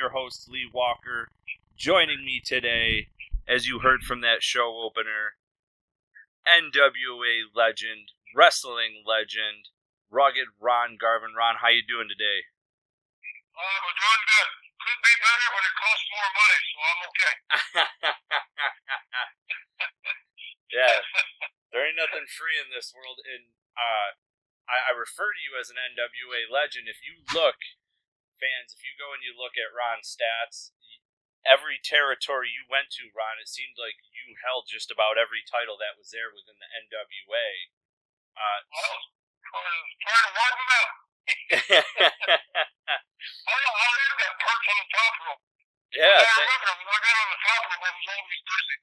your host, Lee Walker. Joining me today, as you heard from that show opener, NWA legend, wrestling legend, rugged Ron Garvin. Ron, how you doing today? I'm doing good. Could be better, but it costs more money, so I'm okay. Yeah, there ain't nothing free in this world. And I refer to you as an NWA legend. If you look, fans, if you go and you look at Ron's stats, every territory you went to, Ron, it seemed like you held just about every title that was there within the NWA. Trying to wipe them out. I had that perch on the top rope. Yeah. I remember when I got on the top rope, I was always dizzy.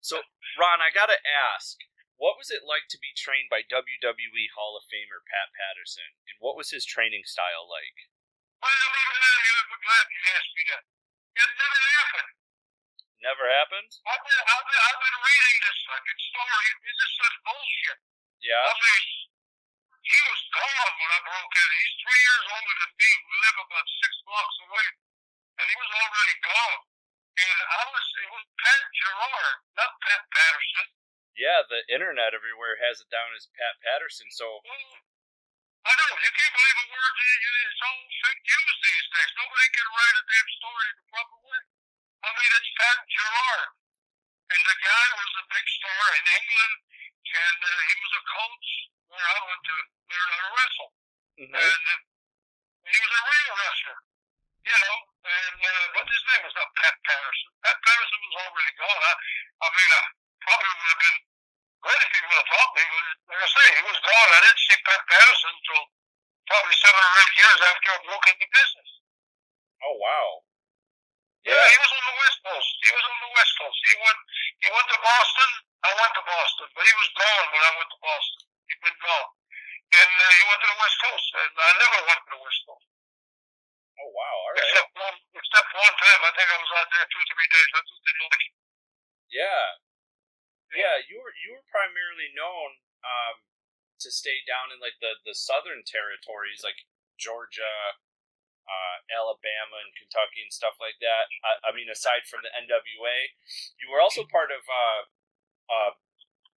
So, Ron, I gotta ask, what was it like to be trained by WWE Hall of Famer Pat Patterson, and what was his training style like? Well, I'm glad you asked me that. It never happened. Never happened? I've been reading this fucking story. This is such bullshit. Yeah? I mean, he was gone when I broke in. He's 3 years older than me. We live about 6 blocks away. And he was already gone. And it was Pat Gerard, not Pat Patterson. Yeah, the internet everywhere has it down as Pat Patterson, so... I know, you can't believe a word. It's all fake news these days. Nobody can write a damn story the proper way. I mean, it's Pat Gerard. And the guy was a big star in England, and he was a coach where I went to learn how to wrestle. Mm-hmm. And he was a real wrestler, you know. And but his name was not Pat Patterson. Pat Patterson was already gone. I mean, probably would have been good if he would have taught me. But like I say, he was gone. I didn't see Pat Patterson until probably 7 or 8 years after I broke into business. Oh, wow. Yeah, he was on the West Coast. He went to Boston. I went to Boston, but he was gone when I went to Boston. He'd been gone. And he went to the West Coast, and I never went to the West Coast. Oh, wow, all right. Except one time, I think I was out there 2 or 3 days. I just didn't like it. Yeah, you were primarily known to stay down in like the southern territories, like Georgia, Alabama, and Kentucky, and stuff like that. I mean, aside from the NWA, you were also part of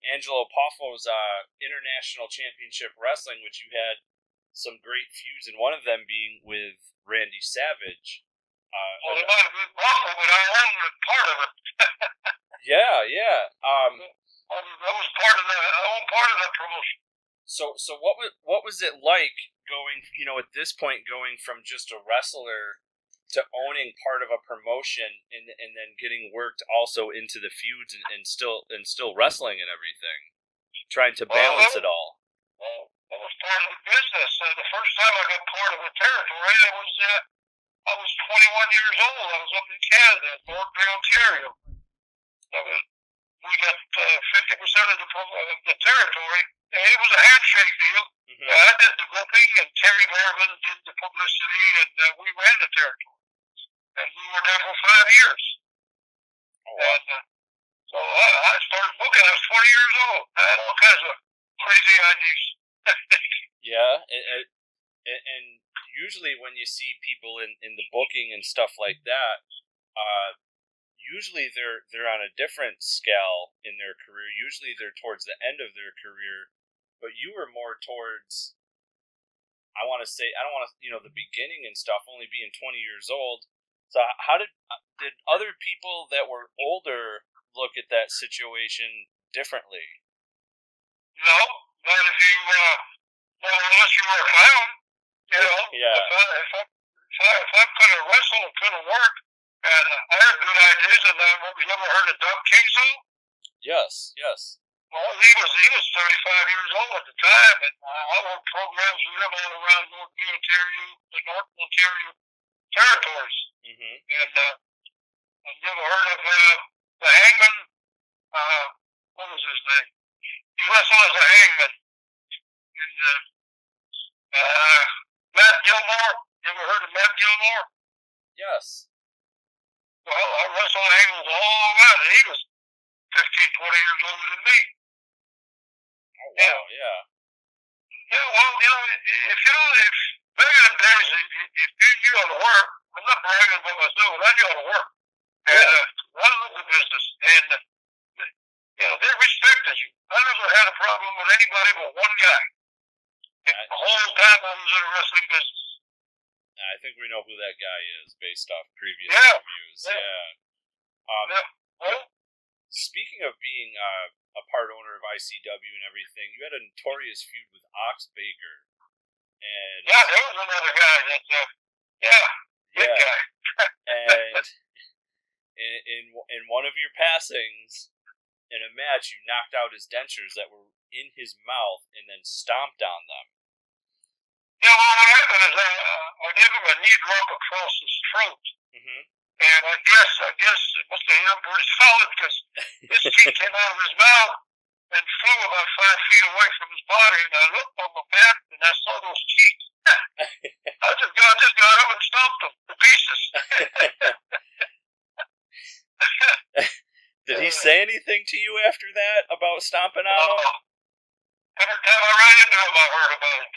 Angelo Poffo's International Championship Wrestling, which you had some great feuds, and one of them being with Randy Savage. Well, it might have been Poffo, but I owned part of it. Yeah. I was part of that. I owned part of that promotion. So what was it like going, at this point, going from just a wrestler to owning part of a promotion and then getting worked also into the feuds and still wrestling and everything, trying to balance it all? Well, that was part of the business. The first time I got part of a territory, I was 21 years old. I was up in Canada, North Bay, Ontario. We got 50% of the territory. And it was a handshake deal. Mm-hmm. I did the booking, and Terry Garvin did the publicity, and we ran the territory. And we were there for 5 years. Oh, wow. And so I started booking. I was 20 years old. I had all kinds of crazy ideas. Yeah, and usually when you see people in the booking and stuff like that, usually they're on a different scale in their career. Usually they're towards the end of their career, but you were more towards, I don't want to, the beginning and stuff, only being 20 years old. So how did other people that were older look at that situation differently? No, not if you, unless you were a clown, you know. Yeah. If I couldn't wrestle and couldn't work, and I had good ideas, and you ever heard of Doug Kingsell? Yes. Well, he was 35 years old at the time, and I worked programs with him all around the North Ontario territories. Mm-hmm. And have you ever heard of the Hangman? What was his name? He wrestled as a Hangman. Matt Gilmore. You ever heard of Matt Gilmore? Yes. Well, I wrestled Hangman all around, and he was 15, 20 years older than me. Oh, wow, yeah. Yeah, well, if back in the days, if you knew how to work, I'm not bragging about myself, but I knew how to work. And I love the business. And, they respected you. I never had a problem with anybody but one guy. The whole time I was in the wrestling business. I think we know who that guy is based off previous interviews. Speaking of being a part owner of ICW and everything, you had a notorious feud with Ox Baker. And there was another guy that, good guy. And in one of your passings, in a match, you knocked out his dentures that were in his mouth and then stomped on them. Yeah, well, what happened is I gave him a knee drop across his throat. Mm-hmm. And I guess it must have hit him pretty solid because his teeth came out of his mouth and flew about 5 feet away from his body. And I looked on the map and I saw those teeth. I just got up and stomped them to pieces. Did he say anything to you after that about stomping on him? Every time I ran into him, I heard about it.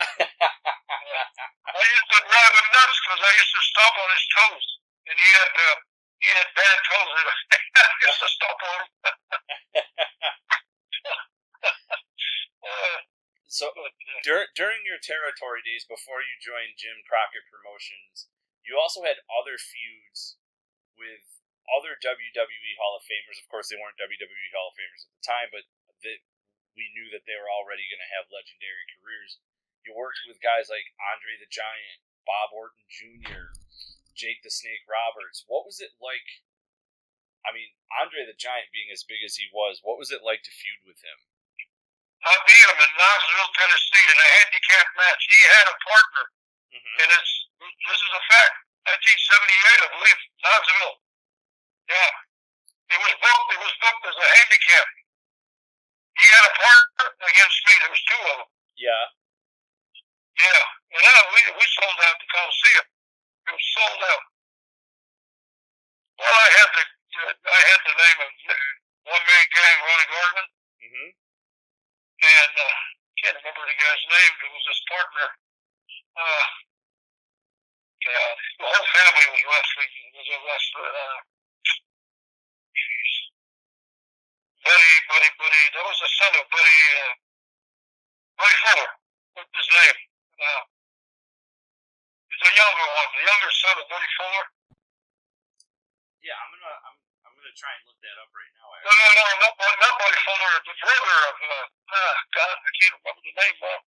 I used to drive him nuts because I used to stomp on his toes. And he had bad toes. And I used to stomp on him. So, during your territory days before you joined Jim Crockett Promotions, you also had other feuds with other WWE Hall of Famers. Of course, they weren't WWE Hall of Famers at the time, but we knew that they were already going to have legendary careers. You worked with guys like Andre the Giant, Bob Orton Jr., Jake the Snake Roberts. What was it like? I mean, Andre the Giant being as big as he was, what was it like to feud with him? I beat him in Knoxville, Tennessee, in a handicap match. He had a partner, and this is a fact. 1978, I believe, Knoxville. Yeah, it was booked as a handicap. He had a partner against me. There was 2 of them. Yeah. Yeah, and we sold out the Coliseum. It was sold out. Well, I had the name of one man gang, Ron Garvin. Mm-hmm. And can't remember the guy's name. It was his partner. The whole family was wrestling. It was a wrestler. Buddy. That was the son of Buddy Fuller. What's his name? He's the younger one. The younger son of Buddy Fuller. Yeah, I'm gonna try and look that up right now. No, not Buddy Fuller. The brother of God, I can't remember the name now.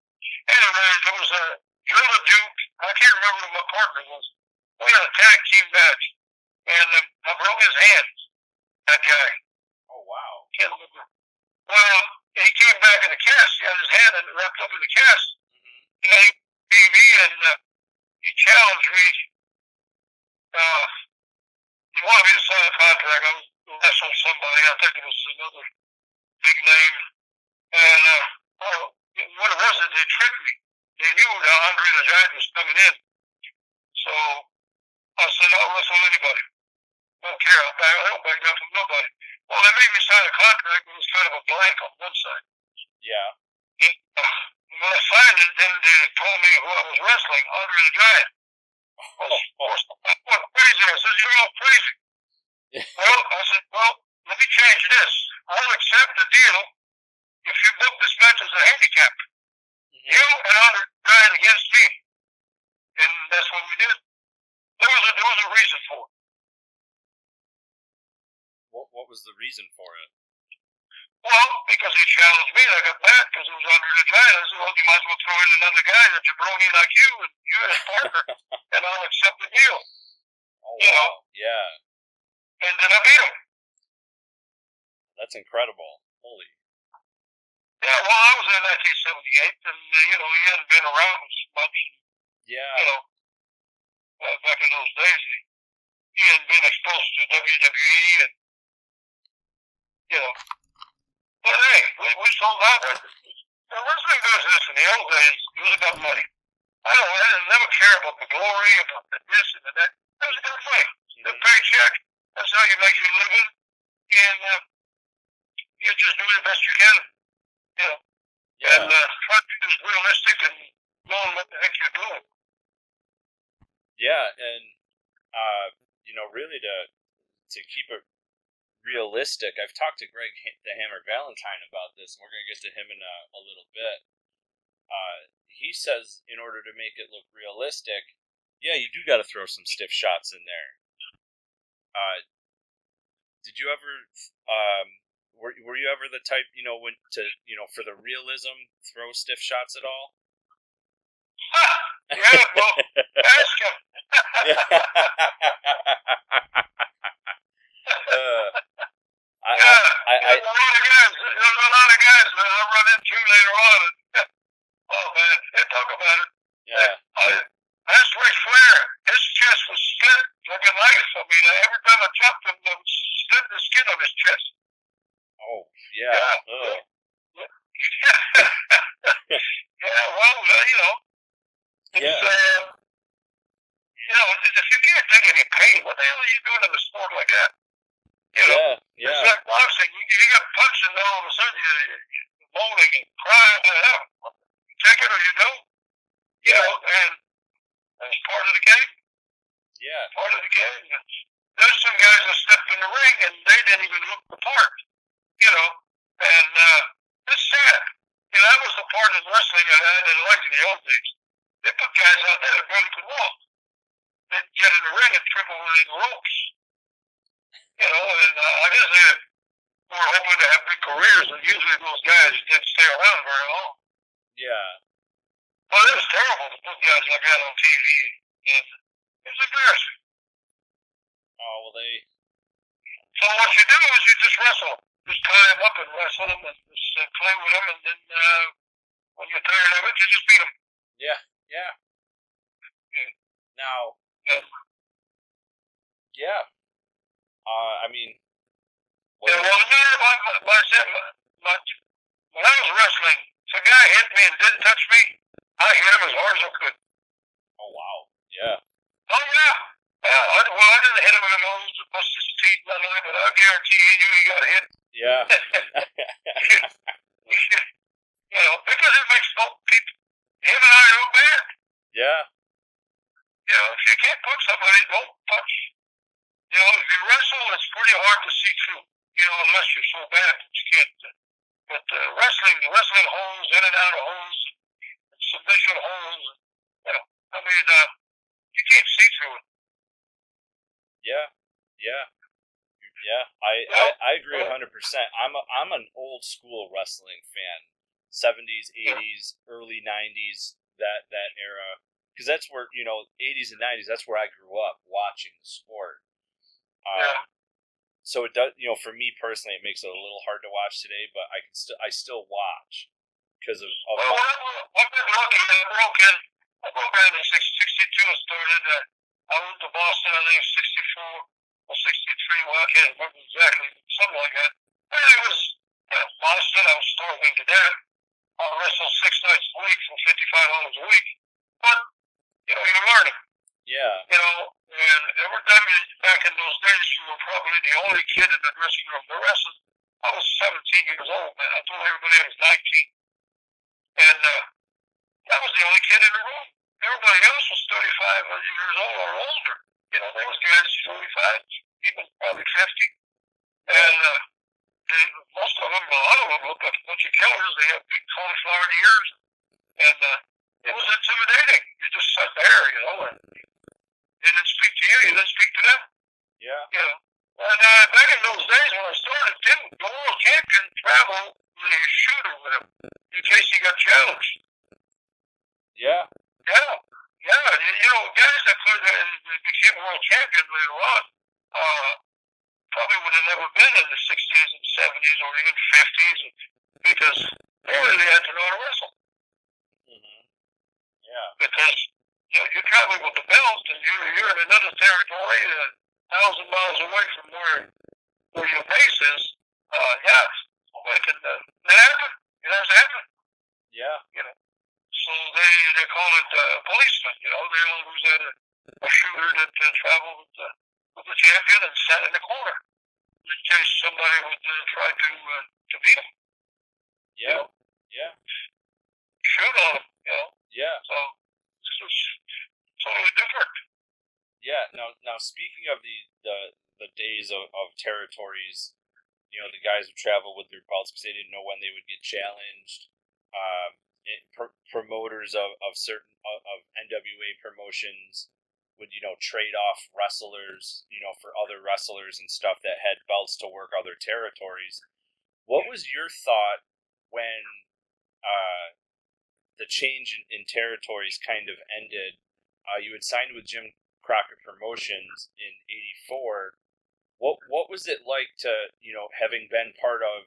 Anyway, there was a Gorilla Duke. I can't remember who my partner was. We had a tag team match, and I broke his hand. That guy. Oh wow. Can't remember. Well, he came back in the cast. He had his hand wrapped up in the cast. Mm-hmm. And he came me and he challenged me. He wanted me to sign a contract. I was wrestling somebody. I think it was another big name. And what it was, they tricked me. They knew that Andre the Giant was coming in. So I said, I'll wrestle anybody. Don't care. I don't back down from nobody. Well, they made me sign a contract. It was kind of a blank on one side. Yeah. And, when I signed it, then they told me who I was wrestling, Andre the Giant. I went crazy. I said, you're all crazy. I said, let me change this. I'll accept the deal if you book this match as a handicap. Mm-hmm. You and Andre the Giant against me. And that's what we did. There was a reason for it. What was the reason for it? Well, because he challenged me and I got mad because it was Andre the Giant. I said, well, you might as well throw in another guy that's jabroni like you and you're his partner, and I'll accept the deal. Oh, wow. Yeah. And then I beat him. That's incredible. Holy. Yeah, well, I was in 1978, and, he hadn't been around as much. Yeah. Back in those days, he hadn't been exposed to WWE, and, But hey, we sold out. The wrestling business in the old days, it was about money. I didn't never care about the glory, about the this and the that. It was about money. Mm-hmm. The paycheck, that's how you make your living, and you just do the best you can, Yeah. And try to be realistic and knowing what the heck you're doing. Yeah, and really to keep it realistic, I've talked to Greg the Hammer Valentine about this, and we're going to get to him in a little bit. He says in order to make it look realistic, yeah, you do got to throw some stiff shots in there. Did you ever, were you ever the type, when to, for the realism, throw stiff shots at all? Yeah, well, ask him. There's a lot of guys that I run into later on. And, oh man, they talk about it. Yeah. I asked Ric Flair. His chest was split like a knife. I mean, every time I chopped him, I was splitting the skin on his chest. Oh, yeah. Yeah, well, it's, if you can't take any pain, what the hell are you doing in a sport like that? Yeah. It's like boxing. You get punched and all of a sudden you're moaning and crying. You take it or you don't. And it's part of the game. Yeah. Part of the game. There's some guys that stepped in the ring and they didn't even look the part. And it's sad. That was the part of wrestling that I didn't like in the old days. They put guys out there that barely could walk. They'd get in the ring and trip over the ropes. And I guess they were hoping to have big careers, and usually those guys didn't stay around very long. Yeah. But it was terrible to put guys like that on TV, and it's embarrassing. Oh, well, So what you do is you just wrestle. Just tie them up and wrestle them and just play with them, and then when you're tired of it, you just beat them. Yeah. Now, yeah. I mean, when I was wrestling, if a guy hit me and didn't touch me, I hit him as hard as I could. Oh, wow. Yeah. Oh, yeah. I didn't hit him in the nose, bust his teeth, nothing, but I guarantee you he got hit. Yeah. Because it makes both people, him and I, look bad. Yeah. If you can't punch somebody, don't punch. If you wrestle, it's pretty hard to see through, unless you're so bad that you can't. But wrestling holds, in and out of holds, submission holds, you can't see through it. Yeah. I agree 100%. I'm an old school wrestling fan. 70s, 80s, early 90s, that era. Because that's where, 80s and 90s, that's where I grew up watching the sport. So it does, for me personally, it makes it a little hard to watch today, but I still watch because of well, I've been lucky. I broke in 62 and started. I went to Boston, I think 64 or 63. Well, I can't remember exactly, something like that. And it was Boston. I was starving to death. I wrestled 6 nights a week for $55 a week. But you're learning. Yeah. And every time back in those days, you were probably the only kid in the dressing room. The rest of I was 17 years old, man. I told everybody I was 19. And I was the only kid in the room. Everybody else was 35 years old or older. There was guys 45, even probably 50. And most of them, a lot of them looked like a bunch of killers. They had big cauliflower ears. And it was intimidating. You just sat there, and they didn't speak to you. You didn't speak to them. Yeah. And back in those days when I started, too, the world champion traveled with a shooter with him in case he got challenged. Yeah. Guys that became world champion later on probably would have never been in the 60s and 70s or even 50s because they really had to know how to wrestle. Mm-hmm. Yeah. Because you're traveling with the belt and you're in another territory 1,000 miles away from where your base is. Somebody can that happen. It has to happen. Yeah. So they call it policeman. They always had a shooter that traveled with the champion and sat in the corner in case somebody would try to beat him. Yeah. Shoot on him. Yeah. So it's totally different. Yeah. Now speaking of the days of territories, the guys would travel with their belts because they didn't know when they would get challenged. Promoters of certain of NWA promotions would trade off wrestlers for other wrestlers and stuff that had belts to work other territories. What was your thought when the change in territories kind of ended? You had signed with Jim Crockett Promotions in '84. What was it like to having been part of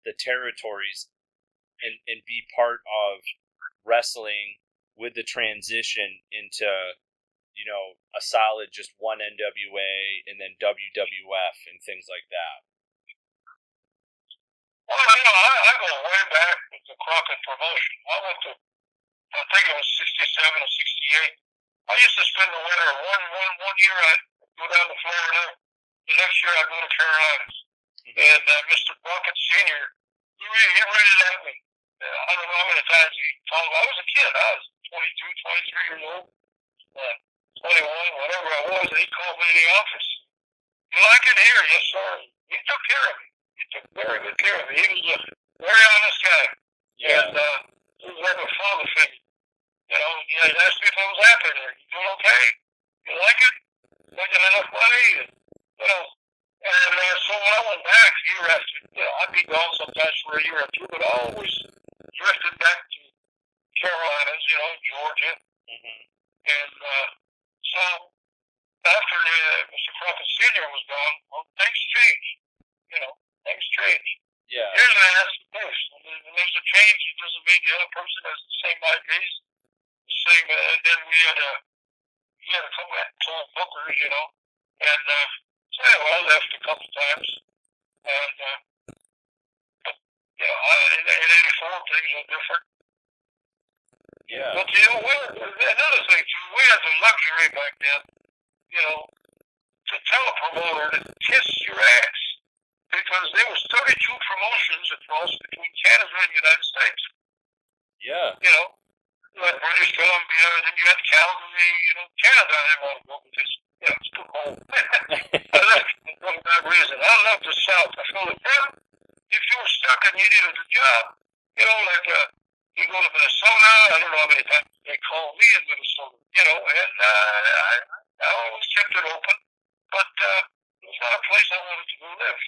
the territories and be part of wrestling with the transition into a solid just one NWA and then WWF and things like that? Well, I go way back with the Crockett promotion. I went to, I think it was '67 or '68. I used to spend the winter one year I'd go down to Florida. The next year I'd go to Carolinas. Mm-hmm. And Mr. Crockett Sr., he rated at me. I don't know how many times he told me. I was a kid. I was 22, 23 years old, 21, whatever I was. And he called me in the office. You like it here? Yes, sir. He took care of me. He took very good care of me. He was a very honest guy. Yeah. And he was like a father figure. He asked me if I was happy there. You doing okay? You like it? Making enough money? And so when I went back year after, I'd be gone sometimes for a year or two, but I always drifted back to Carolinas, Georgia. Mm-hmm. And so after Mr. Crockett Sr. was gone, well, things changed. Things changed. Yeah. Usually that's the case. When there's a change, it doesn't mean the other person has the same ideas, the same. And then we had a couple of tall bookers, and so anyway, I left a couple times, and in '84 things were different. Yeah. But another thing too, we had the luxury back then, to tell a promoter to kiss your ass, because there was 32 promotions across between Canada and the United States. Yeah. You had British Columbia, then you had Calgary, Canada. I didn't want to go with this. It's too cold. I left for that reason. I love the South. I feel like, if you were stuck and you needed a job, you go to Minnesota. I don't know how many times they call me in Minnesota, and I always kept it open, but it was not a place I wanted to go live.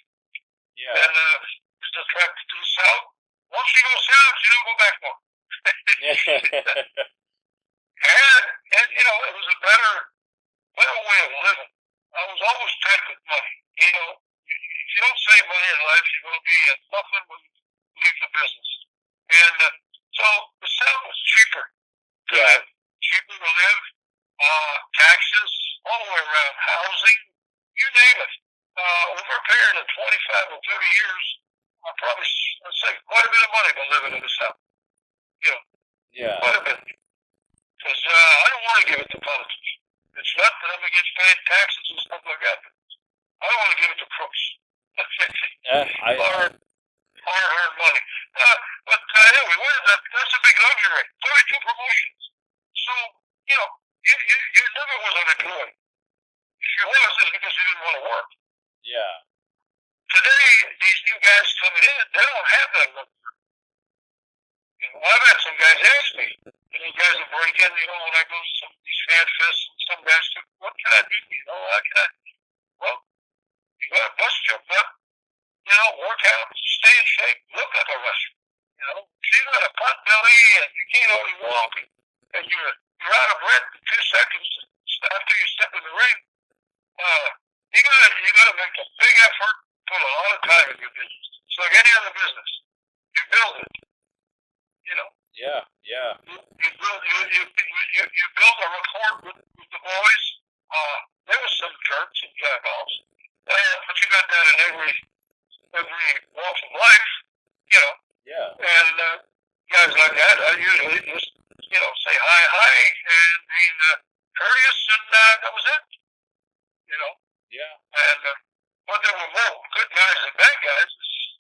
Yeah. And was attracted to the South. Once you go south, you don't go back more. and it was a better way of living. I was always tight with money. If you don't save money in life, you're going to be nothing when you leave the business. And so the South was cheaper to live. Cheaper to live. Taxes, all the way around. Housing, you name it. Over a period of 25 or 30 years, I'd say quite a bit of money been living in the South. Yeah. Quite a bit. Because I don't want to give it to politics. It's not that I'm against paying taxes and stuff like that. I don't want to give it to crooks. Hard-earned money. But anyway, that's a big luxury. 32 promotions. So, you never was unemployed. If you was, it's because you didn't want to work. Yeah. Today, these new guys coming in, they don't have that luxury. I've had some guys ask me, guys will break in, when I go to some of these fan fests, and some guys say, what can I do? How can I? Well, you got to bust your butt, work out, stay in shape, look like a wrestler. If you got a pot belly and you can't only walk and you're out of breath in 2 seconds after you step in the ring, you gotta make a big effort, put a lot of time in your business. It's like any other business. You build it. Yeah. You build a rapport with the boys. There was some jerks and jackoffs, but you got that in every walk of life, Yeah. And guys like that, I usually just say hi and being courteous, and that was it. Yeah. And but there were more good guys than bad guys.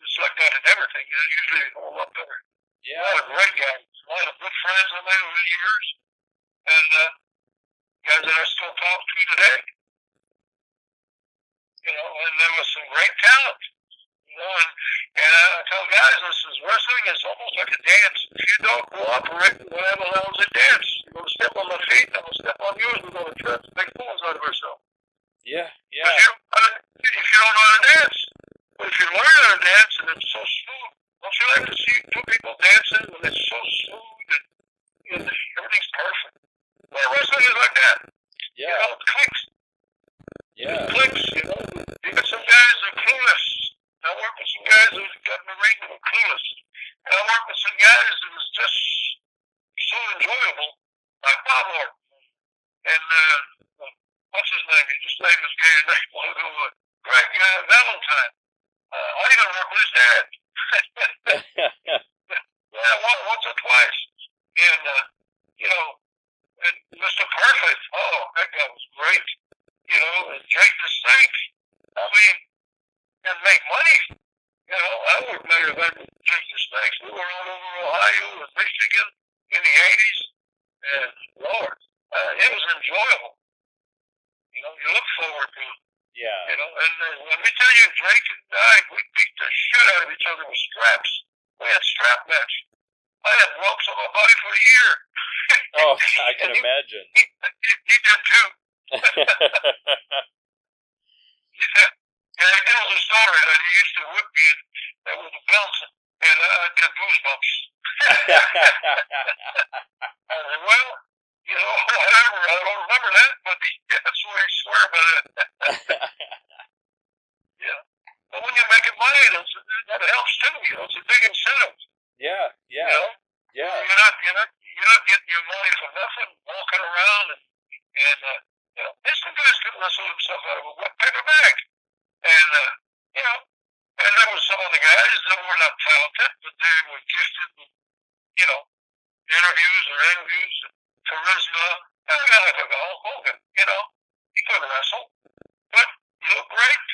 It's like that in everything. It's usually a whole lot better. Yeah. A lot of great guys, a lot of good friends I made over the years, and guys that I still talk to today. You know, and there was some great talent. You know, and I tell guys, this is wrestling. It's almost like a dance. If you don't cooperate, whatever allows a dance. You're going to step on my feet, I'm going to step on yours. We're going to try to make fools out of ourselves. Yeah, yeah. If you don't know how to dance, but if you learn how to dance and it's so smooth, don't you like to see two people dancing when it's so smooth and everything's perfect? Well, wrestling is like that. Yeah. You know, it clicks. Yeah. It clicks, you know. You got some guys that are clueless. I work with some guys who got in the ring that are clueless. And I work with some guys that was just so enjoyable, like Bob Orton. And, what's his name? He just named his gay name a while ago. Greg Valentine. I even work with his dad. Yeah, once or twice. And, you know, and Mr. Perfect, oh, that guy was great. You know, and Jake the Snake. I mean, and make money. You know, I worked main event with Jake the Snakes. We were all over Ohio and Michigan in the 80s. And, Lord, it was enjoyable. You know, you look forward to it. Yeah. You know, and let me tell you, Drake and I, we beat the shit out of each other with straps. We had strap match. I had ropes on my body for a year. Oh, I can imagine. He did too. Yeah, he tells a story that he used to whip me with the belts, and I'd get goosebumps. I said, well, you know, whatever, I don't remember that, but that's what he swear about it. Yeah. But when you're making money, that helps too, you know, it's a big incentive. Yeah, yeah. You know? Yeah. You're not getting your money for nothing, walking around, and you know, there's some guys could wrestle himself out of a wet paper bag. And, you know, and there were some other guys that were not talented, but they were gifted with, you know, interviews, charisma. And a guy like Hulk Hogan, you know, he couldn't wrestle, but he looked great,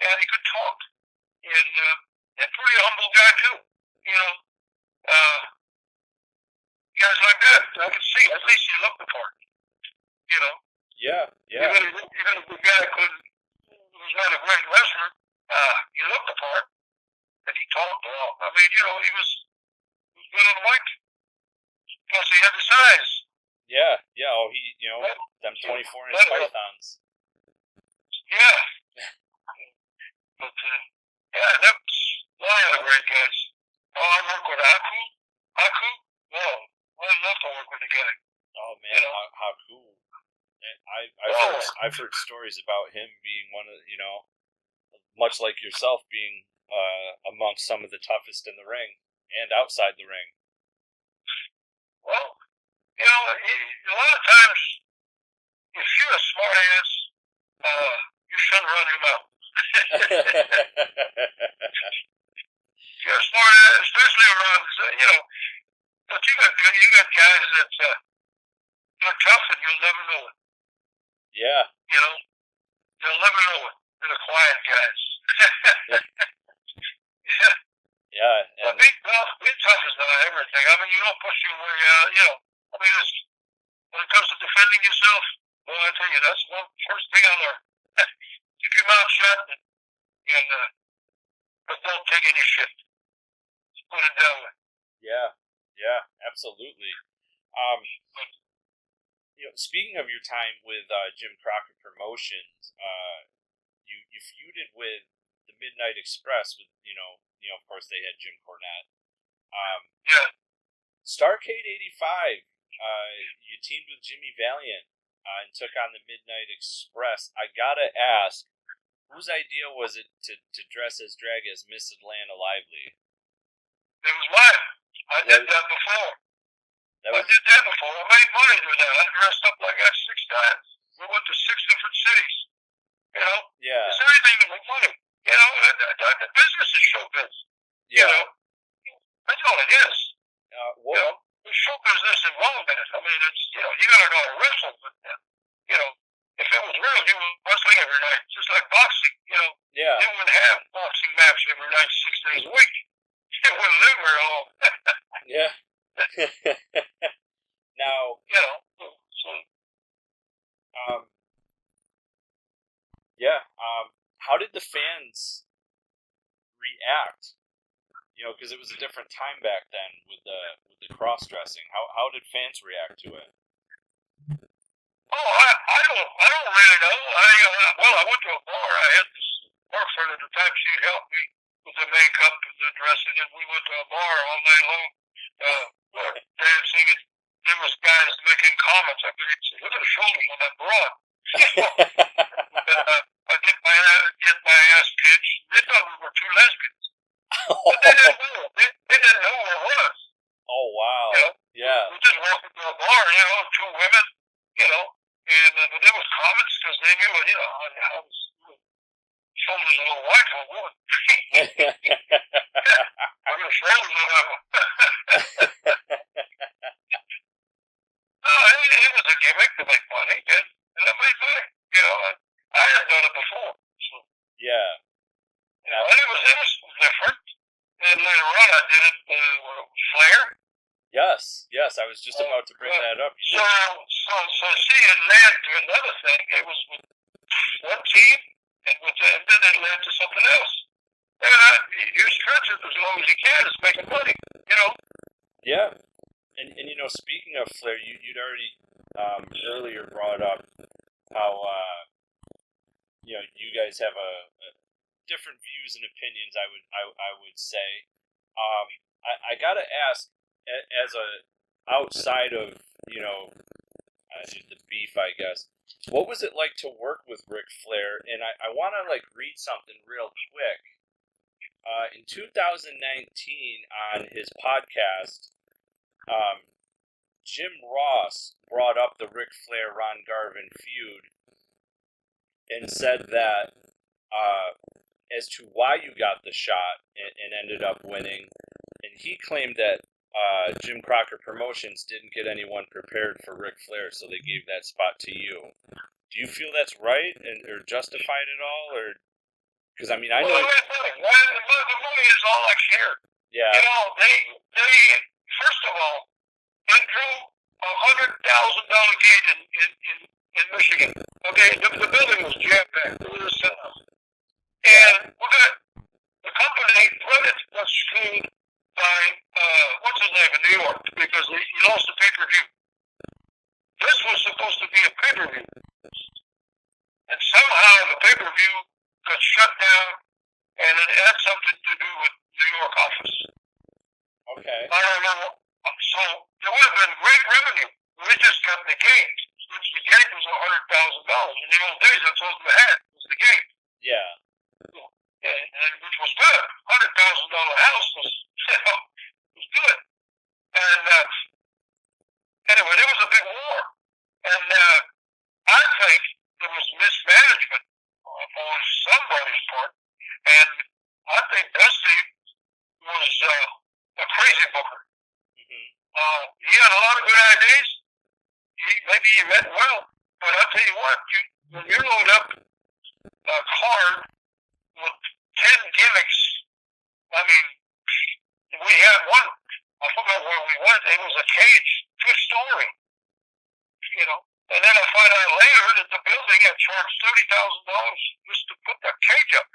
and he could talk. And a pretty humble guy, too. You know, guys like that, I can see, at least he looked the part. You know? Yeah, yeah. Even if the guy was not a great wrestler, he looked the part, and he talked well. I mean, you know, he was good on the mic. Plus, he had the size. Yeah, yeah. Oh, you know, them 24-inch pythons. Yeah. But, yeah, that's a lot of great guys. Oh, I work with Haku. Well, I'd love to work with the guy. Oh, man, you know? How cool. I've heard stories about him being one of, you know, much like yourself, being amongst some of the toughest in the ring and outside the ring. Well, you know, a lot of times, if you're a smart ass, you shouldn't run your mouth. If you're a smart ass, especially around, you know, but you got guys that they're tough and you'll never know it. Yeah. You know, you'll never know it. They're the quiet guys. Yeah. Yeah. But being tough is not everything. I mean, you don't push your way out, you know. I mean, when it comes to defending yourself, well, I tell you, that's one first thing I learned. Keep your mouth shut and but don't take any shit. Just put it that way. Yeah. Yeah, absolutely. You know, speaking of your time with Jim Crockett Promotions, you feuded with the Midnight Express with, you know, of course they had Jim Cornette. Yeah. Starrcade 85, you teamed with Jimmy Valiant and took on the Midnight Express. I gotta ask, whose idea was it to dress as drag as Miss Atlanta Lively? It was mine. I did that before. I did that before. I made money doing that. I dressed up like that 6 times. We went to 6 different cities. You know? Yeah. It's everything to make money. You know, the business is showbiz. Yeah. You know? That's all it is. You know, there's show business involved in it. I mean, it's, you know, you gotta know how to wrestle, but, you know, if it was real, you were wrestling every night, just like boxing, you know? Yeah. You wouldn't have boxing match every night, 6 days a week. You wouldn't live very long. Yeah. Now, you know, so You know, because it was a different time back then with the cross dressing. How did fans react to it? Oh, I don't really know. I went to a bar. I had this girlfriend at the time. She helped me with the makeup and the dressing, and we went to a bar all night long, dancing, and there was guys making comments. I could say, look at the shoulders on that broad. And, get my ass pinched. They thought we were two lesbians, but they didn't know. They didn't know who I was. Oh wow! You know, Yeah. we just walked into a bar, two women, and but there was comments because they knew, I was shoulders a little wide for a woman. I got shoulders on that one. No, it was a gimmick to make money, and I made money. I had done it before. So, yeah. And it was different. And later on, I did it with Flair. Yes. I was just about to bring that up. So see, it led to another thing. It was with one team, and then it led to something else. And you stretch it as long as you can. It's making money, Yeah. And speaking of Flair, you'd already earlier brought up how you guys have a different views and opinions. I would say. I gotta ask, as a outside of the beef, I guess. What was it like to work with Ric Flair? And I want to read something real quick. In 2019, on his podcast, Jim Ross brought up the Ric Flair Ron Garvin feud and said that as to why you got the shot and ended up winning, and he claimed that Jim Crockett Promotions didn't get anyone prepared for Ric Flair, so they gave that spot to you. Do you feel that's right or justified at all, or? Because I know. Well, the money is all I care. Yeah. They first of all, they drew $100,000 gate in Michigan. Okay, the building was jam packed. It was a sellout. And the company was screwed by what's his name in New York because he lost the pay-per-view. This was supposed to be a pay-per-view, and somehow the pay-per-view got shut down, and it had something to do with New York office. Okay. I don't know. So there would have been great revenue. We just got the gate, which the gate was $100,000. In the old days, that's all we had was the gate. Yeah. And which was good. $100,000 house was good. And anyway, there was a big war, and I think there was mismanagement on somebody's part, and I think Dusty was a crazy booker. Mm-hmm. He had a lot of good ideas. Maybe he meant well, but I'll tell you what, when you load up a card with 10 gimmicks, we had one, I forgot where we went, it was a cage, two-story, and then I find out later that the building had charged $30,000 just to put the cage up.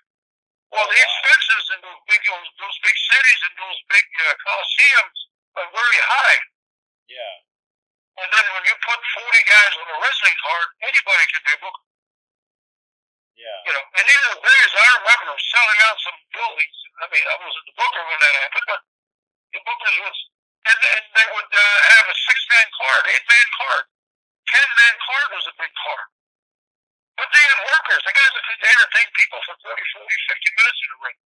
Well, the expenses in those big cities and those big coliseums are very high. Yeah. And then when you put 40 guys on a wrestling card, anybody can be a booker. Yeah. And in those days, I remember selling out some buildings. I wasn't the booker when that happened, but the bookers was, and they would have a 6-man card, 8-man card. 10-man card was a big card. But they had workers. The guys that could entertain people for 30, 40, 50 minutes in the ring.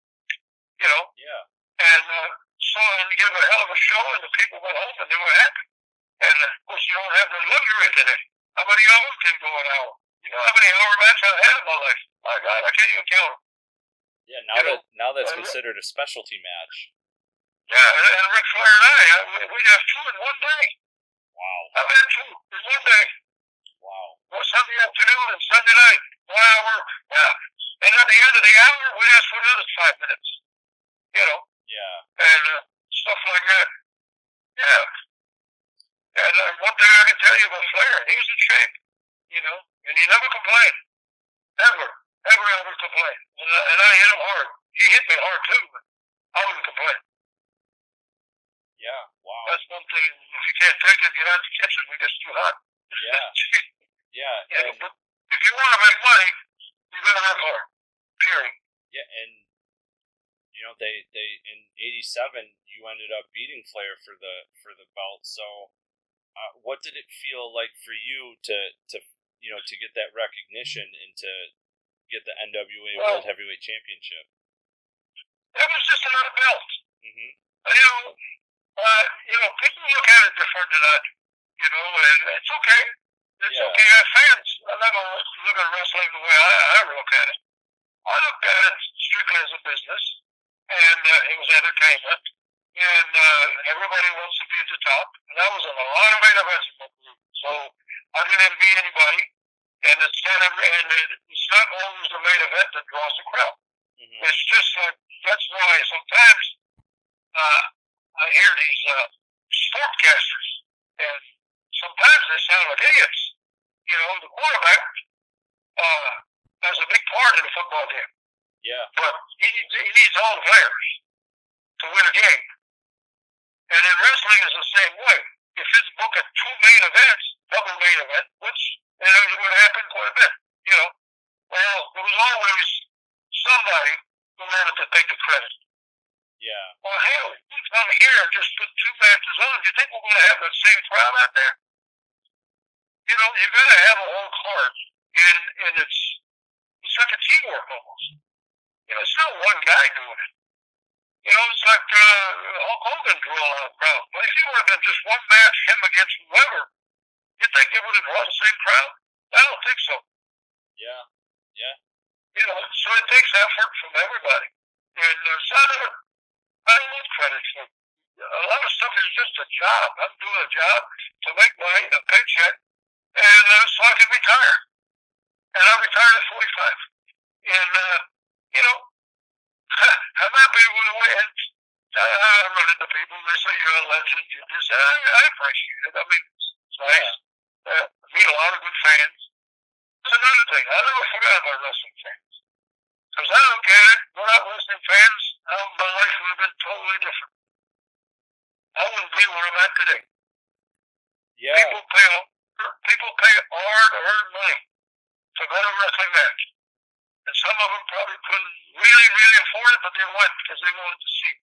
Yeah. And and give a hell of a show, and the people went home and they were happy. And of course, you don't have the luxury today. How many of them can go an hour? You know how many hour matches I've had in my life? My God, I can't even count them. Yeah, now that's considered a specialty match. Yeah, and Ric Flair and we'd have 2 in one day. Wow. I've had 2 in one day. Wow. Well, Sunday afternoon and Sunday night, 1 hour. Yeah. And at the end of the hour, we'd ask for another 5 minutes. Yeah. And stuff like that. Yeah. And one thing I can tell you about Flair, he was in shape, and he never complained. Ever complained. And I hit him hard. He hit me hard too, but I wouldn't complain. Yeah. Wow. That's one thing. If you can't take it, get out the kitchen. It gets too hot. Yeah. Yeah. And but if you want to make money, you got to work hard. Period. yeah, and they in '87 you ended up beating Flair for the belt. So, what did it feel like for you to get that recognition and to get the NWA World Heavyweight Championship? It was just another belt. Mm-hmm. People look at it different than I do. And it's okay. It's okay. As fans, I'm not going to look at wrestling the way I look at it. I looked at it strictly as a business, and it was entertainment, and everybody wants to be at the top, and I was in a lot of main events in my group, so I didn't envy anybody, and it's not always the main event that draws the crowd. Mm-hmm. It's just like, that's why sometimes I hear these sportcasters, and sometimes they sound like idiots. The quarterback has a big part in the football game. Yeah. But he needs all the players to win a game. And in wrestling is the same way. If it's booked at two main events, double main event, which would happen quite a bit, well, there was always somebody who wanted to take the credit. Yeah. Well, hell, you come here and just put two matches on. Do you think we're going to have that same crowd out there? You got to have a whole card, and it's like a teamwork almost. It's not one guy doing it. It's like Hulk Hogan drew a lot of crowd. But if you would have been just one match, him against whoever, you think it would have drawn the same crowd? I don't think so. Yeah. Yeah. So it takes effort from everybody. And I don't want credit for a lot of stuff is just a job. I'm doing a job to make money, a paycheck, and so I can retire. And I retired at 45. And, I'm happy with the way I run into people. They say you're a legend. You this. I appreciate it. I mean, it's nice. I meet a lot of good fans. That's another thing. I never forgot about wrestling fans. Because I look at it, without wrestling fans, my life would have been totally different. I wouldn't be where I'm at today. Yeah. People pay hard-earned money to go to a wrestling match. And some of them probably couldn't really, really afford it, but they went because they wanted to see.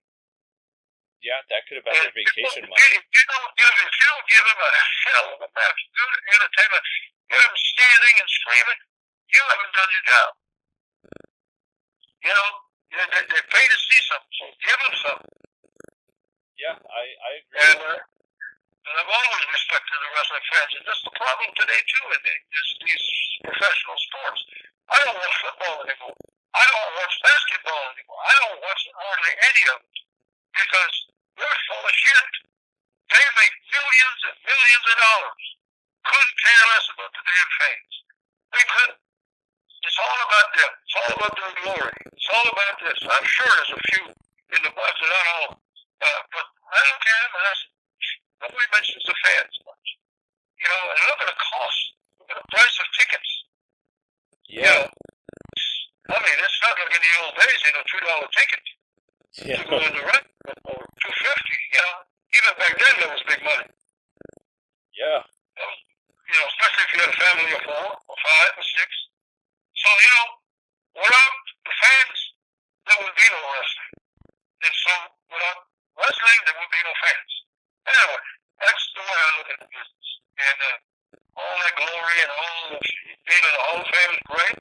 Yeah, that could have been their vacation money. If you don't give them a hell of a match, good entertainment, you have them standing and screaming, you haven't done your job. They pay to see something, so give them something. Yeah, I agree. And I've always respected the wrestling fans, and that's the problem today too in these professional sports. I don't watch football anymore. I don't watch basketball anymore. I don't watch hardly any of it because they're full of shit. They make millions and millions of dollars. Couldn't care less about the damn fans. They couldn't. It's all about them. It's all about their glory. It's all about this. I'm sure there's a few in the bunch, not all. But I don't care. Nobody mentions the fans much. And look at the cost. Look at the price of tickets. Yeah. I mean, it's not like in the old days, $2 ticket to go in the rent, or $2.50. Even back then, that was big money. Yeah. Especially if you had a family of 4 or 5 or 6. So, without the fans, there would be no wrestling. And so, without wrestling, there would be no fans. Anyway, that's the way I look at the business. And all that glory and all the being in the Hall of Fame is great.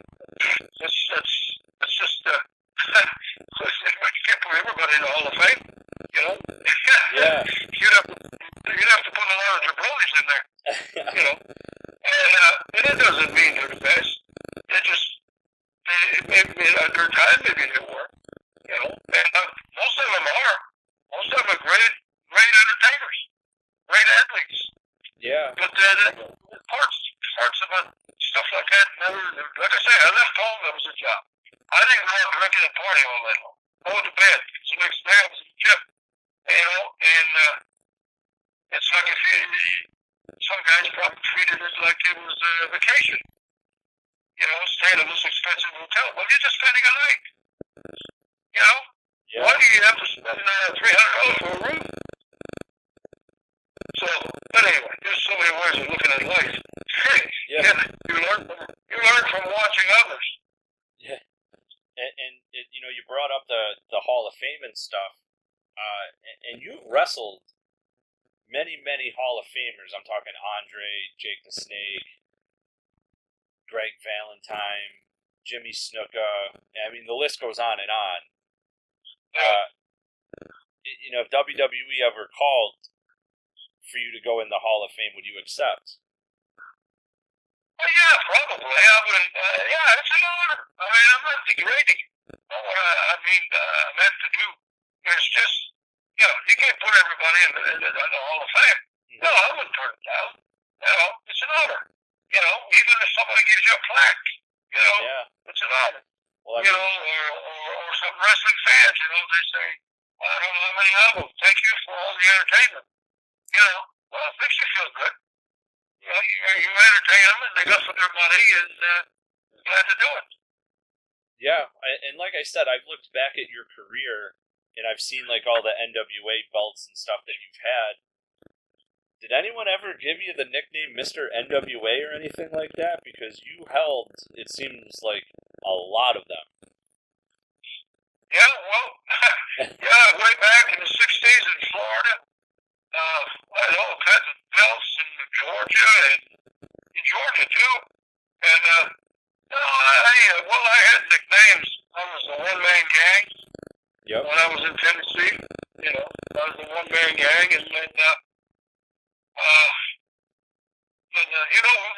It's just can't put everybody in the Hall of Fame, Yeah. You'd have to put a lot of jabronis in there, And it doesn't mean they're the best. They're just at their time maybe they were, And most of them are. Most of them are great entertainers, great athletes. Yeah. But parts about stuff like that never. Like I say, I left home. That was a job. I didn't go out drinking and party all night long. I went to bed. So the next day I was in the gym. And it's like some guys probably treated it like it was a vacation. Staying in this expensive hotel. Well, you're just spending a night. Yeah. Why do you have to spend $300 for a room? in life. Yeah. You learn from watching others. Yeah. And you know, you brought up the Hall of Fame and stuff, and you wrestled many Hall of Famers. I'm talking Andre, Jake the Snake, Greg Valentine, Jimmy Snuka. I mean, the list goes on and on. You know, if WWE ever called for you to go in the Hall of Fame, would you accept? Well, yeah, probably. I would. Yeah, it's an honor. I mean, I'm not degrading it. What I mean, I meant to do is just, you know, you can't put everybody in the Hall of Fame. Mm-hmm. No, I wouldn't turn it down. You know, it's an honor. You know, even if somebody gives you a plaque, you know, it's an honor. Well, I mean, you know, or some wrestling fans, you know, they say, I don't know how many of them. Thank you for all the entertainment. You know, well, it makes you feel good. You know, you entertain them, and they got for their money, and glad to do it. Yeah, and like I said, I've looked back at your career, and I've seen like all the NWA belts and stuff that you've had. Did anyone ever give you the nickname Mr. NWA or anything like that? Because you held, it seems like, a lot of them. Yeah, well, yeah, way back in the 60s in Florida, I had all kinds of belts in Georgia, and in Georgia too. And, no, I had nicknames. I was the one-man gang. Yep. When I was in Tennessee, you know, I was the one-man gang, and then, you know who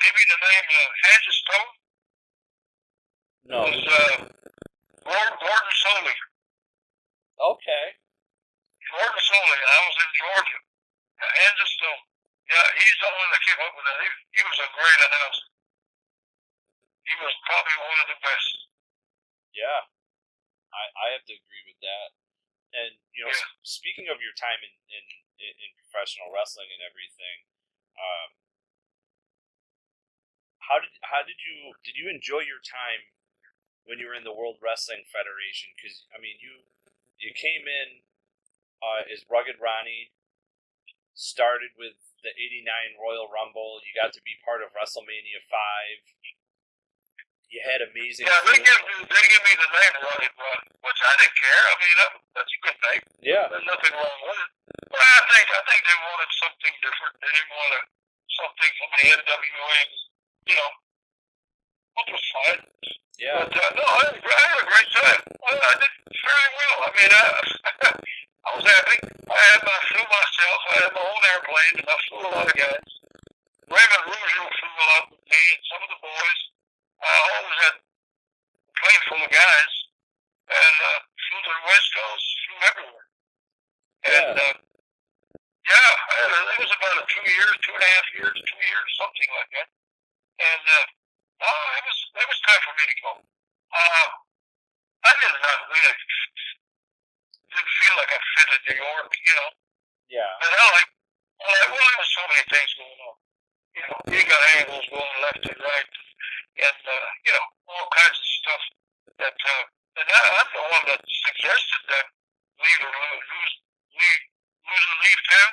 gave me the name Hands of Stone? No. It was Gordon Soley. Okay. Gordon Soley, I was in Georgia. Hands of Stone. Yeah, he's the one that came up with that. He was a great announcer. He was probably one of the best. Yeah, I have to agree with that. And you know, speaking of your time in professional wrestling and everything, how did you enjoy your time when you were in the World Wrestling Federation? Because I mean, you came in as Rugged Ronnie, started with the '89 Royal Rumble. You got to be part of WrestleMania 5. You had amazing. Yeah, they give me the name Rugged Ronnie, which I didn't care. I mean, that's a good name. Yeah, there's nothing wrong with it. But I think they wanted something different. They didn't want something from the NWA. You know, which was fine. Yeah. But no, I had a great time. I did fairly well. I mean, I was happy. I flew myself. I had my own airplane, and I flew a lot of guys. Raymond Rougeau flew a lot with me and some of the boys. I always had a plane full of guys, and flew to the West Coast, flew everywhere. And it was about 2 years, 2.5 years, 2 years, something like that. And it was time for me to go. I did not really didn't feel like I fit in New York, you know. Yeah. And there was so many things going on. You know, you got angles going left and right, and you know, all kinds of stuff. That and I'm the one that suggested that leave town,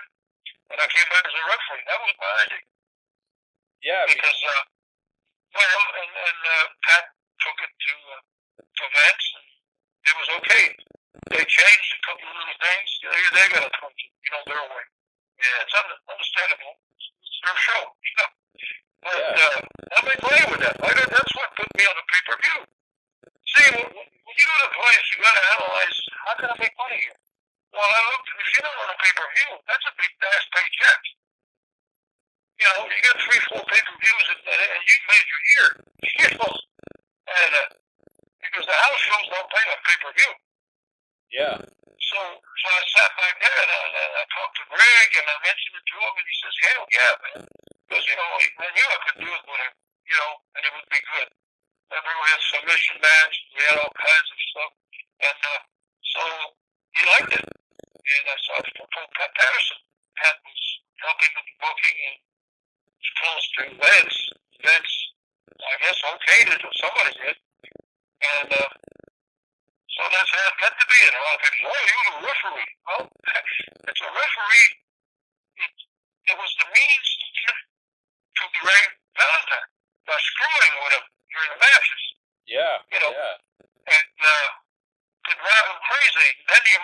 and I came back as a referee. That was my idea. Yeah. Because Pat took it to Vince, and it was okay. They changed a couple of little things. They got to punch it, you know, their way. Yeah, it's understandable. It's their show, you know. But I made money with that. That's what put me on the pay-per-view. See, when you go to a place, you got to analyze, how can I make money here? Well, I looked, if you don't run a pay-per-view, that's a big ass paycheck. You know, you got 3-4 pay-per-views, and you made your year. You know, and because the house shows don't pay on pay-per-view. Yeah. So I sat back there, and I talked to Greg, and I mentioned it to him, and he says, hell yeah, man. Because, you know, I knew I could do it with him, you know, and it would be good. Remember, we had submission match, we had all kinds of stuff, and so he liked it. And I saw it from Pat Patterson. Pat was helping with the booking, and was close to Vince. Vince, I guess, okayed it, or somebody did. And so that's how it got to be. And a lot of people, oh, you're a referee. Well, it's a referee. It was the means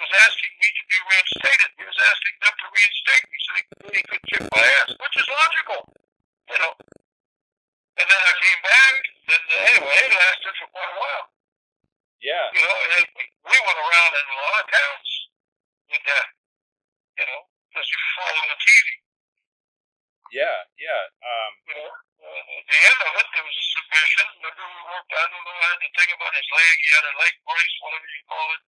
was asking me to be reinstated. He was asking them to reinstate me so he could kick my ass, which is logical, you know. And then I came back, and anyway, it lasted for quite a while. Yeah. You know, and we went around in a lot of towns with that, you know, because you follow the TV. Yeah. You know, at the end of it, there was a submission. Remember we worked, I don't know, I had the thing about his leg. He had a leg brace, whatever you call it.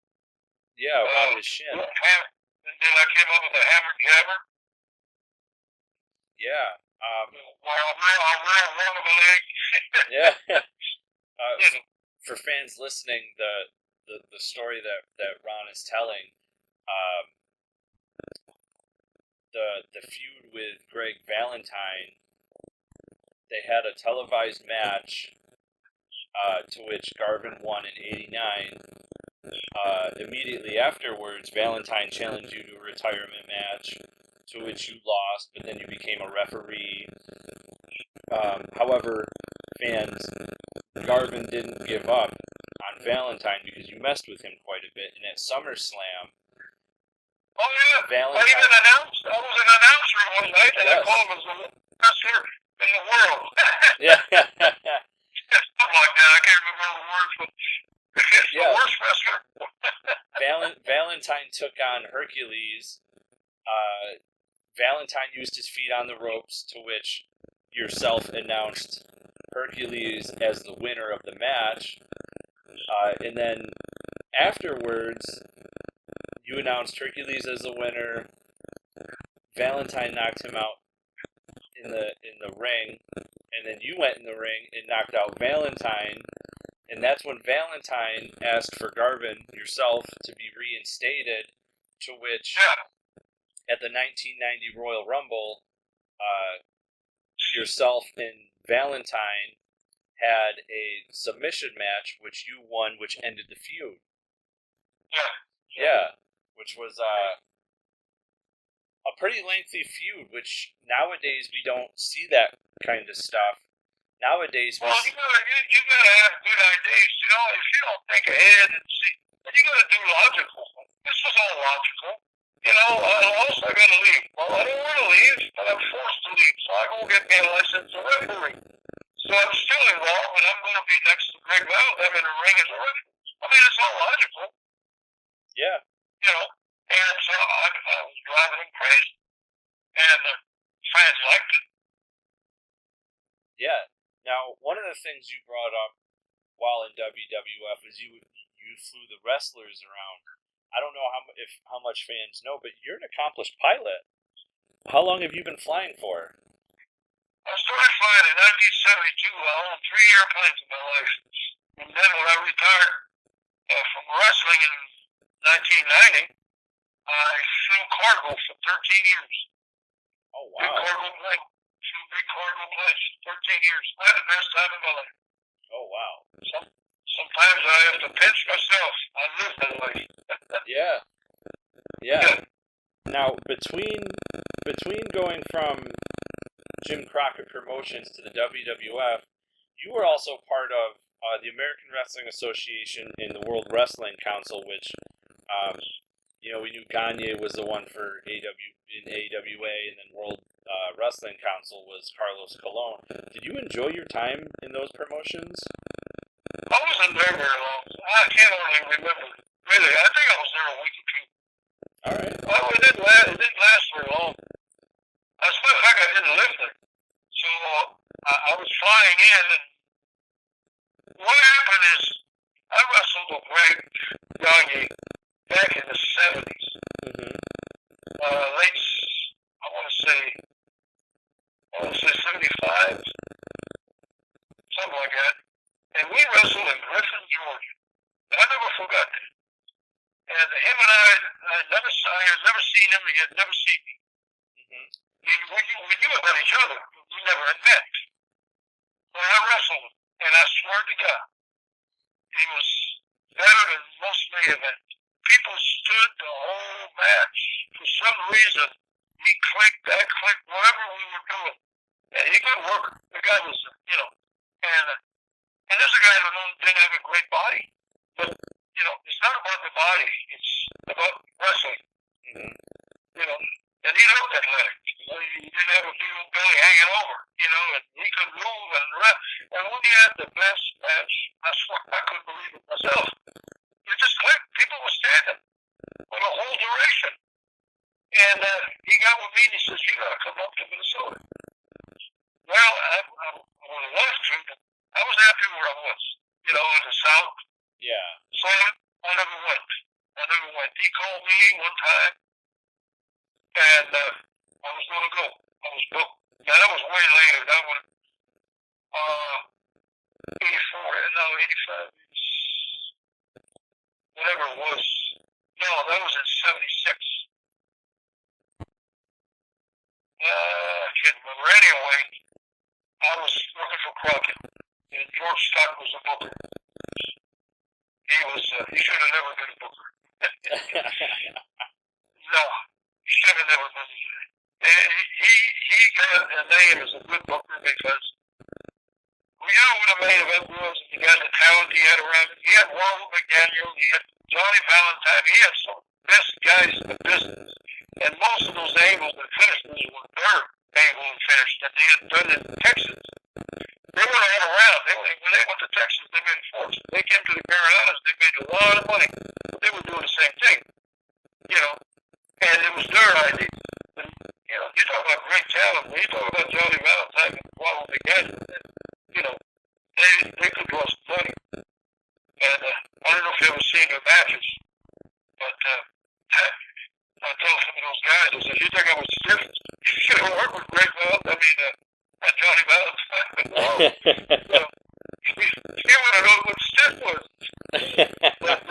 Yeah, around his shin. And then I came up with a hammer jabber. Yeah. Where I'll wear one of my leg. Yeah. You know. For fans listening, the story that Ron is telling, the feud with Greg Valentine, they had a televised match, to which Garvin won in '89. Immediately afterwards, Valentine challenged you to a retirement match, to which you lost, but then you became a referee. However, fans, Garvin didn't give up on Valentine because you messed with him quite a bit, and at SummerSlam, oh yeah, Valentine, I was an announcer one night, and I called him as the best here in the world. Yeah. Something like that, I can't remember the words, but it's the worst wrestler. Valentine took on Hercules. Valentine used his feet on the ropes, to which yourself announced Hercules as the winner of the match. And then afterwards, you announced Hercules as the winner. Valentine knocked him out in the ring, and then you went in the ring and knocked out Valentine. And that's when Valentine asked for Garvin, yourself, to be reinstated, to which, at the 1990 Royal Rumble, yourself and Valentine had a submission match, which you won, which ended the feud. Yeah. Which was a pretty lengthy feud, which nowadays we don't see that kind of stuff. Nowadays, well, you gotta have good ideas. You know, if you don't think ahead and see, you gotta do logical. This was all logical. You know, also I gotta leave. Well, I don't want to leave, but I'm forced to leave, so I go get me a license to referee. So I'm still involved, and I'm going to be next to Greg Valentine in the ring as a referee. I mean, it's all logical. Yeah. You know, and so I was driving him crazy, and fans liked it. Yeah. Now, one of the things you brought up while in WWF is you flew the wrestlers around. I don't know how much fans know, but you're an accomplished pilot. How long have you been flying for? I started flying in 1972. I owned 3 airplanes in my life. And then when I retired from wrestling in 1990, I flew cargo for 13 years. Oh, wow. Big cargo plane. Flew big cargo planes for 13 years. I had the best time of my life. Oh, wow. Sometimes I have to pinch myself. I live that life. Yeah. Now, between going from Jim Crockett Promotions to the WWF, you were also part of the American Wrestling Association and the World Wrestling Council, which, we knew Gagne was the one for AWA, and then World Wrestling Council was Carlos Colon. Did you enjoy your time in those promotions? I wasn't there very long. I can't really remember. Really, I think I was there a week or two. All right. Well, it didn't last very long. As a matter of fact, I didn't live there. So I was flying in, and what happened is I wrestled with Greg Gagne back in the 70s. Mm-hmm. Late, I want to say 75, something like that. And we wrestled in Griffin, Georgia. I never forgot that. And him and I had never seen him. He had never seen me. Mm-hmm. We knew about each other. We never had met. But I wrestled him, and I swear to God, he was better than most main event. People stood the whole match. For some reason, he clicked, I clicked, whatever we were doing. And he could work. The guy was, and there's a guy who didn't have a great body. But, it's not about the body. It's about he looked athletic. You know, he didn't have a big old belly hanging over, you know, and he could move and run. And when he had the best match, I swear I couldn't believe it myself. It just clicked. People were standing for the whole duration. And he got with me and he says, you got to come up to Minnesota. Well, I would have loved to, but I was happy where I was, you know, in the South. Yeah. So I never went. He called me one time, and I was going to go. I was booked. Now, that was way later. That was 85, whatever it was. No, that was in 76. I can't remember. Anyway, I was working for Crockett, and George Scott was a booker. He should have never been a booker. No, he should have never been. He got a name as a good booker because, well, you know what a main event was? He got the talent he had around him. He had Ronald McDaniel, he had Johnny Valentine, he had some of the best guys in the business. And most of those angles and finishes were their angle and finish that they had done in Texas. They were all around. When they went to Texas, they made fortunes. They came to the Carolinas, they made a lot of money. They were doing the same thing, you know. And it was their idea. And, you know, you talk about great talent. When you talk about Johnny Valentine and Ronald McDaniel, you know, they could draw some money. And I don't know if you ever seen their matches, but I told some of those guys, I said, you think I was stiff? You should have worked with Greg Valentine. Johnny Valentine. Wow. So, he would have known what stiff was. But,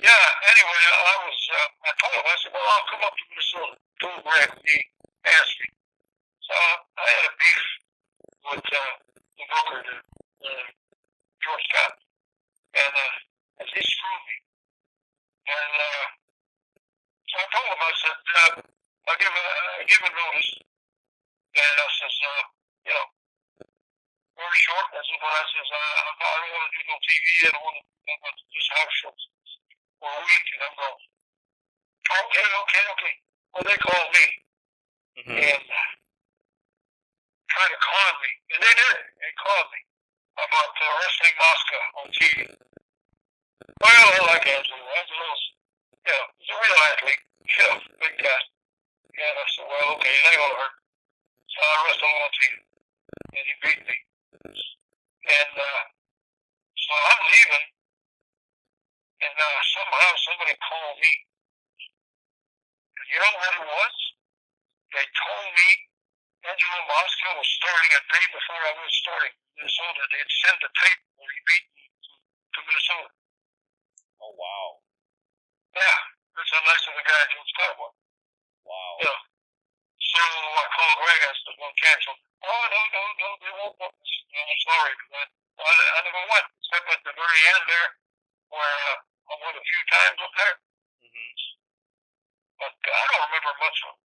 yeah, anyway, I told him, I said, well, I'll come up to Minnesota. Told Greg, and he asked me. So I had a beef with the booker, George Scott. And he screwed me. And so I told him, I said, I'll give a notice. And I says, you know, very short. I said, but I says, I don't want to do no TV. I don't want to do house shows for a week. And I'm going, okay. Well, they called me and tried to con me. And they did. They called me about wrestling Moscow on TV. Well, I like Angelo. Angelo's, you know, he's a real athlete. You know, big guy. And I said, well, okay, it ain't going to hurt. So I wrestled him on TV. And he beat me. And so I'm leaving. And somehow somebody called me. And you know what it was? They told me Angelo Moscow was starting a day before I was starting in Minnesota. They'd send a tape where he beat me to Minnesota. Oh, wow. Yeah, that's how nice of a guy Jim Scott was. Wow. Yeah. So I called Greg, I said, well, cancel. Oh, no, they won't book us. I'm sorry, because I never went, except at the very end there, where I went a few times up there. Mm-hmm. But I don't remember much of it.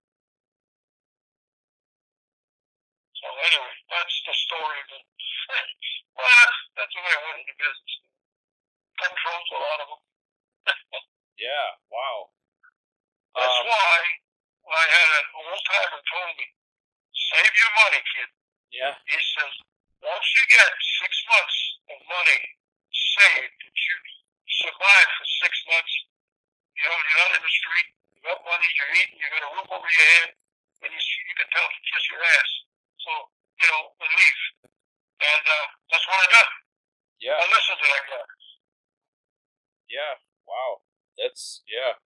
So anyway, that's the story. But, well, that's the way I went into business. Controls a lot of them. Yeah, wow. That's why I had an old timer told me, save your money, kid. Yeah. He says, once you get 6 months of money saved, that you survive for 6 months, you know, you're not in the street, you got money, you're eating, you got a roof over your head, and you can tell to kiss your ass. So, you know, and leave. And that's what I done. Yeah. I listened to that guy. Yeah, wow. That's, yeah.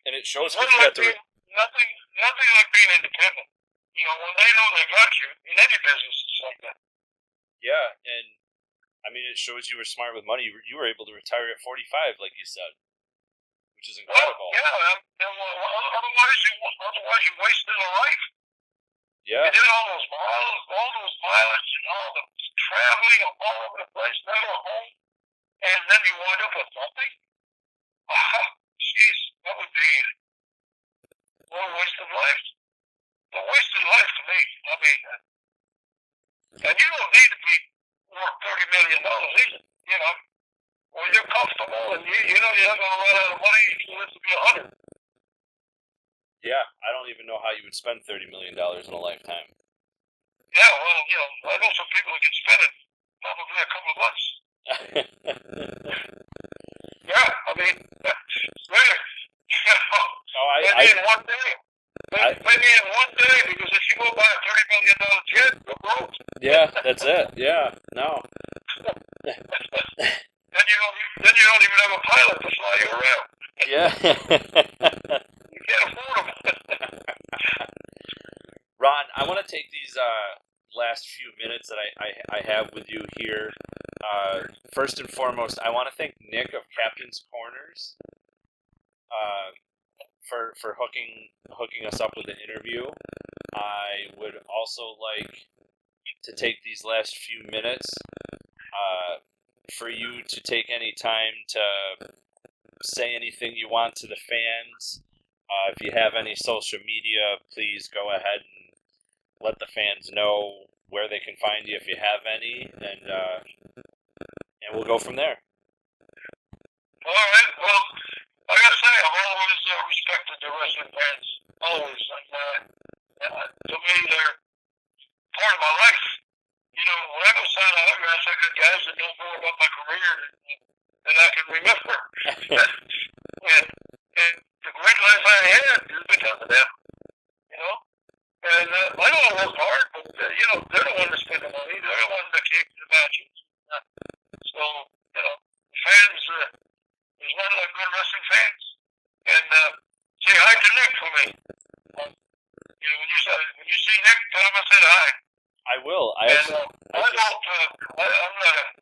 And it shows because you got the... Nothing like being independent. You know, when they know they got you, in any business, it's like that. Yeah, and I mean, it shows you were smart with money. You were able to retire at 45, like you said, which is incredible. Well, yeah, otherwise you wasted a life. Yeah. You did all those mileage and all the traveling all over the place, never home, and then you wind up with nothing. Jeez, that would be what a waste of life. A wasted life to me. I mean, and you don't need to be worth $30 million either. You know, when you're comfortable and you know you're not going to run out of money, you can live to be 100. Yeah, I don't even know how you would spend $30 million in a lifetime. Yeah, well, I know some people who can spend it probably a couple of months. Yeah, I mean, maybe in one day. Maybe in one day, because if you go buy a $30 million jet, you're broke. Yeah, that's it. Yeah, no. Then you don't even have a pilot to fly you around. Yeah. You can't afford them. Ron, I want to take these last few minutes that I have with you here. First and foremost, I want to thank Nick of Captain's Corners for hooking us up with the interview. I would also like to take these last few minutes for you to take any time to say anything you want to the fans. If you have any social media, please go ahead and let the fans know where they can find you if you have any, and we'll go from there. All right. Well, like I say, I've always respected the wrestling fans. Always. And to me, they're part of my life. When I go sign autographs, I got guys that know more about my career than I can remember. and the great life I had is because of them. And I know I worked hard, but they're the ones that spend the money. They're the ones that came to the matches. So fans, there's nothing like good wrestling fans. And say hi to Nick for me. When you see Nick, tell him I said hi. I will. I don't go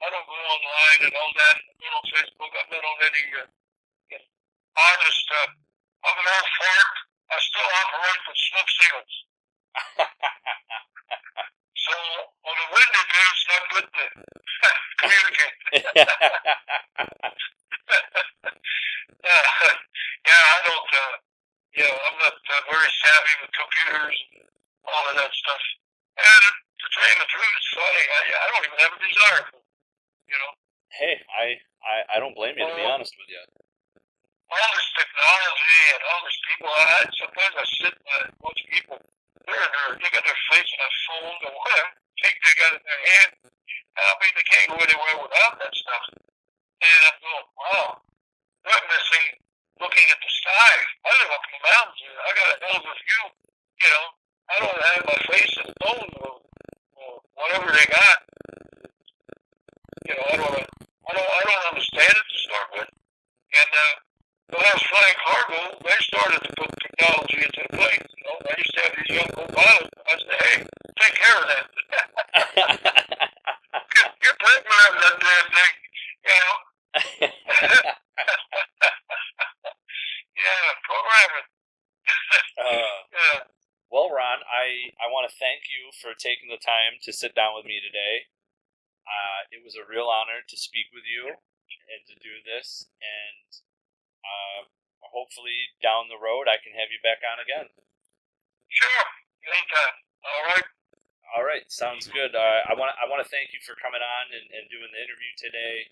online and all that. I'm not on Facebook. I'm not on any artist. I'm an old fart. I still operate with smoke signals. So on a windy day, it's not good to communicate. I don't. I'm not very savvy with computers and all of that stuff. And to tell you the truth, it's funny. I don't even have a desire for it. Hey, I don't blame you, to be honest with you. All this technology and all these people, sometimes I sit and watch people. They got their face on their phone or whatever. They got it in their hand. I mean, they can't go anywhere without that stuff. And I'm going, wow, they're missing looking at the sky. I live up in the mountains here. I got a hell of a view. I don't have my face in the phone or whatever they got. I don't understand it to start with. And when I was flying cargo, they started to put technology into the plane. I used to have these young co-pilots. I said, hey, take care of that. You're programming that damn thing. Yeah, programming. Yeah. Well, Ron, I want to thank you for taking the time to sit down with me today. It was a real honor to speak with you and to do this, and hopefully down the road I can have you back on again. Sure, anytime. All right, sounds good. I want to thank you for coming on and doing the interview today,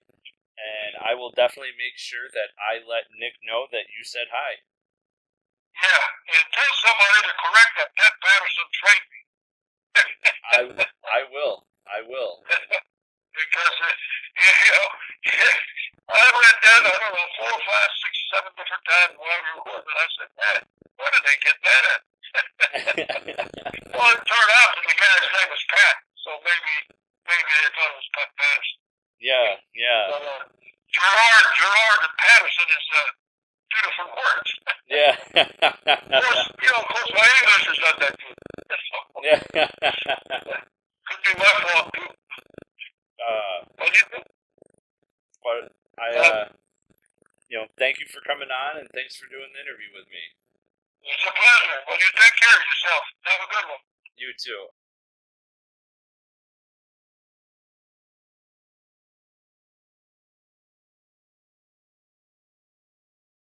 and I will definitely make sure that I let Nick know that you said hi. Yeah, and tell somebody to correct that Pat Patterson trade me. I will. Because, I read that, I don't know, 4, 5, 6, 7 different times, whatever it was, and I said, man, where did they get that at? Well, it turned out that the guy's name was Pat, so maybe they thought it was Pat Patterson. Yeah. But, Gerard and Patterson is two different words. Yeah. Of course, my English is not that good. Yeah. Could be my fault, too. What do you think? But thank you for coming on, and thanks for doing the interview with me. It's a pleasure. Well, you take care of yourself. Have a good one. You too.